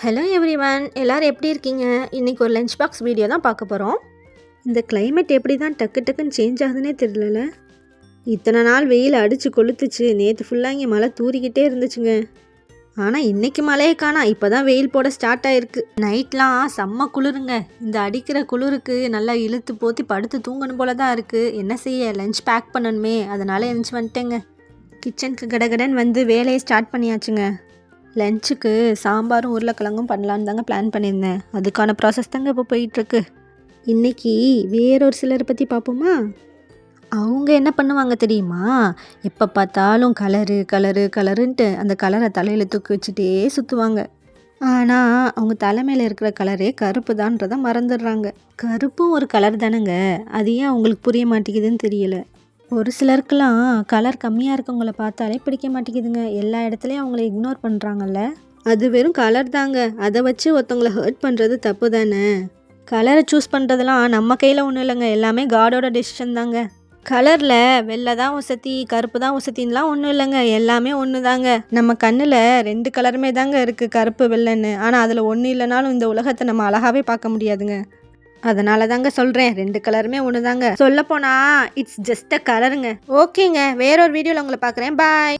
Hello everyone, எல்லாரும் எப்படி இருக்கீங்க? இன்றைக்கி ஒரு லஞ்ச் பாக்ஸ் வீடியோ தான் பார்க்க போகிறோம். இந்த கிளைமேட் எப்படி தான் டக்கு டக்குன்னு சேஞ்ச் ஆகுதுன்னே தெரியல. இத்தனை நாள் வெயில் அடித்து கொளுத்துச்சு. நேற்று ஃபுல்லாக இங்கே மழை தூரிக்கிட்டே இருந்துச்சுங்க. ஆனால் இன்றைக்கி மழையே காணா. இப்போ தான் வெயில் போட ஸ்டார்ட் ஆகிருக்கு. நைட்லாம் செம்ம குளிருங்க. இந்த அடிக்கிற குளிருக்கு நல்லா இழுத்து போற்றி படுத்து தூங்கணும் போல தான் இருக்குது. என்ன செய்ய, லஞ்ச் பேக் பண்ணணுமே, அதனால் எழுந்துச்சு வந்துட்டேங்க. கிச்சனுக்கு கடகடன் வந்து வேலையை ஸ்டார்ட் பண்ணியாச்சுங்க. லஞ்சுக்கு சாம்பாரும் உருளைக்கிழங்கும் பண்ணலான்னு தாங்க பிளான் பண்ணியிருந்தேன். அதுக்கான ப்ராசஸ் தாங்க இப்போ போயிட்டுருக்கு. இன்றைக்கி வேறொரு சிலரை பற்றி பார்ப்போமா? அவங்க என்ன பண்ணுவாங்க தெரியுமா? எப்போ பார்த்தாலும் கலருன்ட்டு அந்த கலரை தலையில் தூக்கி வச்சுட்டே சுற்றுவாங்க. ஆனால் அவங்க தலைமையில் இருக்கிற கலரே கருப்பு தான்றதை மறந்துடுறாங்க. கருப்பும் ஒரு கலர் தானேங்க, அது ஏன் அவங்களுக்கு புரிய மாட்டேங்குதுன்னு தெரியல. ஒரு சிலருக்கெல்லாம் கலர் கம்மியாக இருக்கவங்கள பார்த்தாலே பிடிக்க மாட்டேங்குதுங்க. எல்லா இடத்துலையும் அவங்கள இக்னோர் பண்ணுறாங்கல்ல. அது வெறும் கலர் தாங்க. அதை வச்சு ஒருத்தவங்களை ஹர்ட் பண்ணுறது தப்பு தானே. கலரை சூஸ் பண்ணுறதுலாம் நம்ம கையில் ஒன்றும் இல்லைங்க. எல்லாமே காடோட டெசிஷன் தாங்க. கலரில் வெள்ளை தான் வசதி, கருப்பு தான் வசதின்லாம் ஒன்றும் இல்லைங்க. எல்லாமே ஒன்று தாங்க. நம்ம கண்ணில் 2 கலருமே தாங்க இருக்குது, கருப்பு வெள்ளைன்னு. ஆனால் அதில் ஒன்று இல்லைனாலும் இந்த உலகத்தை நம்ம அழகாகவே பார்க்க முடியாதுங்க. அதனால தாங்க சொல்கிறேன், 2 கலருமே ஒன்று தாங்க. சொல்லப்போனால் இட்ஸ் ஜஸ்ட் அ கலருங்க. ஓகேங்க, வேறொரு வீடியோவில் உங்களை பார்க்குறேன். பாய்.